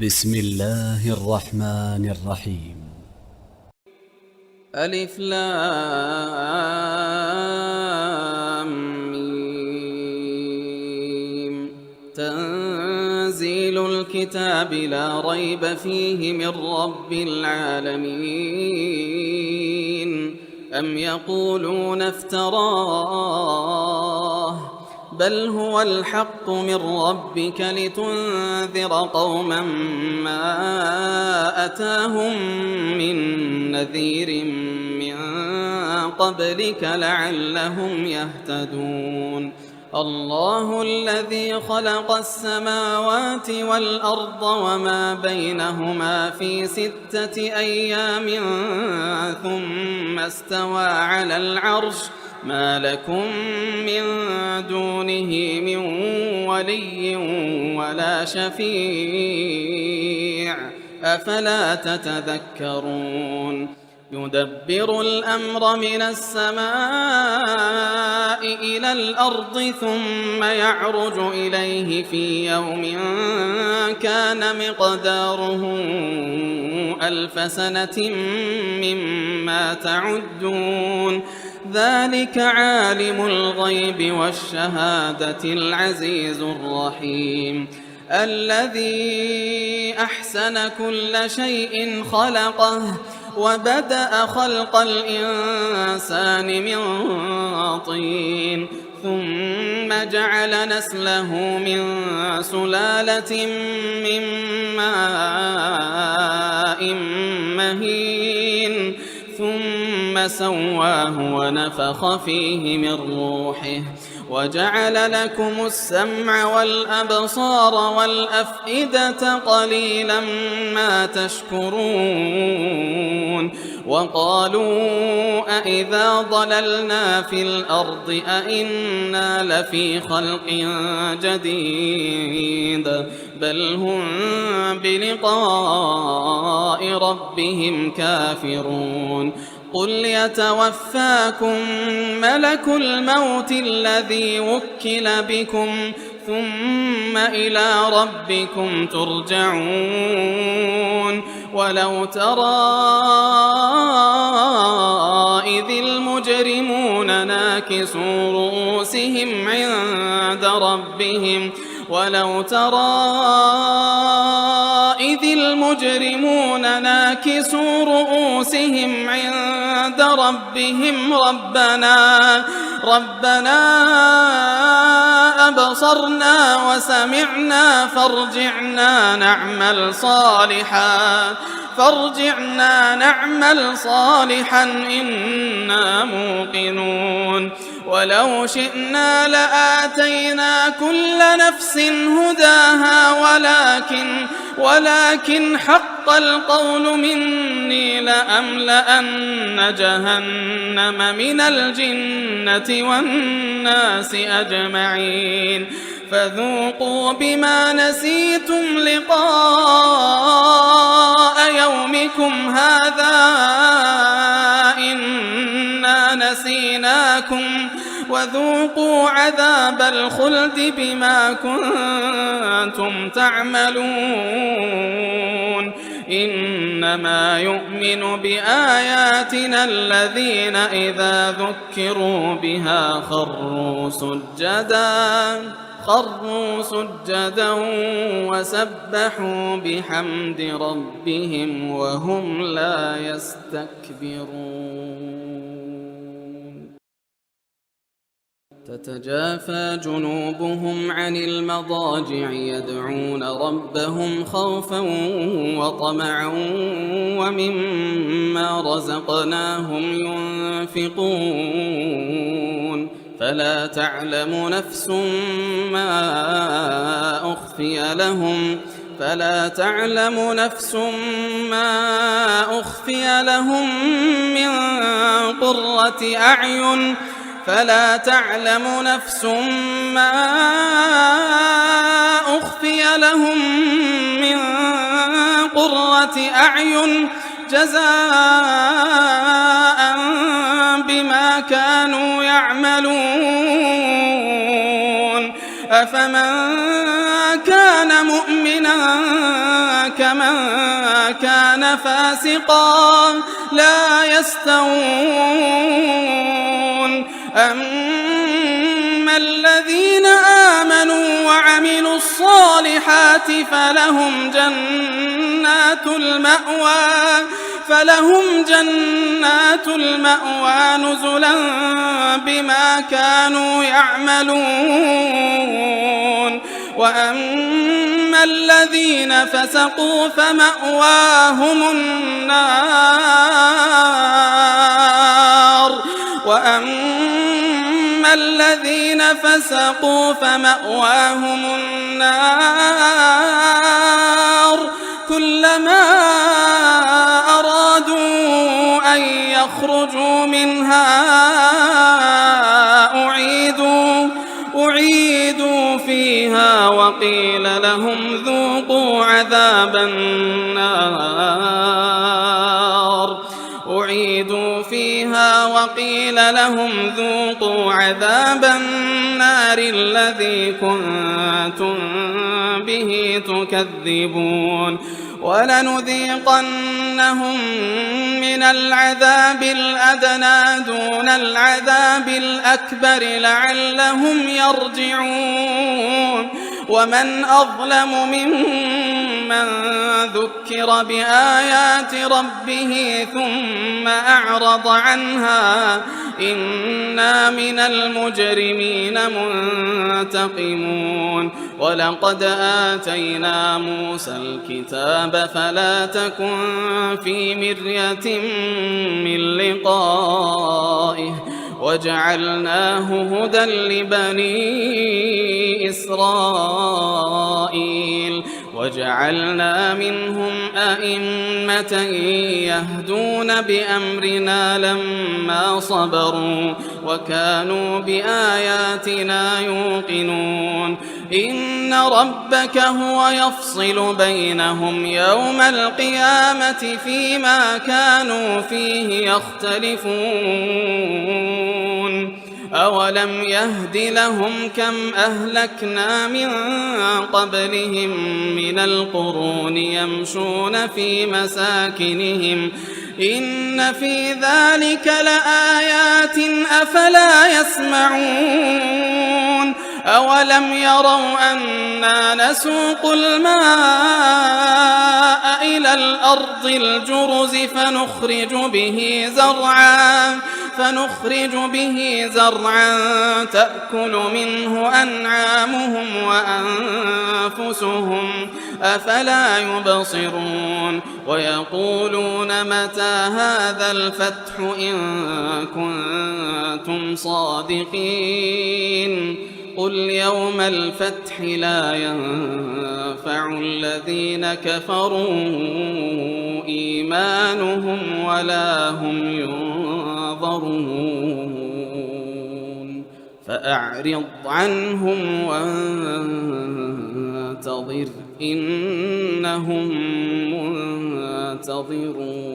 بسم الله الرحمن الرحيم. ألف لام ميم. تنزيل الكتاب لا ريب فيه من رب العالمين. أم يقولون افتراه بل هو الحق من ربك لتنذر قوما ما أتاهم من نذير من قبلك لعلهم يهتدون. الله الذي خلق السماوات والأرض وما بينهما في 6 أيام ثم استوى على العرش ما لكم من دونه من ولي ولا شفيع أفلا تتذكرون. يدبر الأمر من السماء إلى الأرض ثم يعرج إليه في يوم كان مقداره 1000 سنة مما تعدون. ذلك عالم الغيب والشهادة العزيز الرحيم. الذي أحسن كل شيء خلقه وبدأ خلق الإنسان من طين ثم جعل نسله من سلالة من ماء مهين ثم سواه ونفخ فيه من روحه وجعل لكم السمع والأبصار والأفئدة قليلا ما تشكرون. وقالوا أإذا ضللنا في الأرض أإنا لفي خلق جديد بل هم بلقاء ربهم كافرون. قل يتوفاكم ملك الموت الذي وكل بكم ثم إلى ربكم ترجعون. ولو ترى إذ المجرمون ناكسوا رؤوسهم عند ربهم ولو ترى إذ المجرمون ناكسوا رؤوسهم عند ربهم ربنا أبصرنا وسمعنا فارجعنا نعمل صالحا إنا موقنون. ولو شئنا لآتينا كل نفس هداها ولكن حق القول مني لأملأن جهنم من الجنة والناس أجمعين. فذوقوا بما نسيتم لقاء يومكم هذا إنا نسيناكم وذوقوا عذاب الخلد بما كنتم تعملون. إنما يؤمن بآياتنا الذين إذا ذكروا بها خروا سجدا وسبحوا بحمد ربهم وهم لا يستكبرون. تتجافى جنوبهم عن المضاجع يدعون ربهم خوفا وطمعا ومما رزقناهم ينفقون. فلا تعلم نفس ما أخفي لهم من قرة أعين جزاء بما كانوا يعملون. أفمن كان مؤمنا كمن كان فاسقا لا يستوون أما الذين آمنوا وعملوا الصالحات فلهم جنات المأوى نزلا بما كانوا يعملون وأما الذين فسقوا فمأواهم النار كلما أرادوا أن يخرجوا منها أعيدوا فيها وقيل لهم ذوقوا عذاب النار الذي كنتم به تكذبون ولنذيقنهم من العذاب الأدنى دون العذاب الأكبر لعلهم يرجعون ومن أظلم ممن ذكر بآيات ربه ثم أعرض عنها إنا من المجرمين منتقمون ولقد آتينا موسى الكتاب فلا تكن في مرية من لقائه وجعلناه هدى لبني إسرائيل وجعلنا منهم أئمة يهدون بأمرنا لما صبروا وكانوا بآياتنا يوقنون إن ربك هو يفصل بينهم يوم القيامة فيما كانوا فيه يختلفون أولم يهد لهم كم أهلكنا من قبلهم من القرون يمشون في مساكنهم إن في ذلك لآيات أفلا يسمعون أولم يروا أنا نسوق الماء إلى الأرض الجرز فنخرج به زرعا تأكل منه أنعامهم وأنفسهم أفلا يبصرون ويقولون متى هذا الفتح إن كنتم صادقين قل يوم الفتح لا ينفع الذين كفروا إيمانهم ولا هم ينظرون فأعرض عنهم وانتظر إنهم منتظرون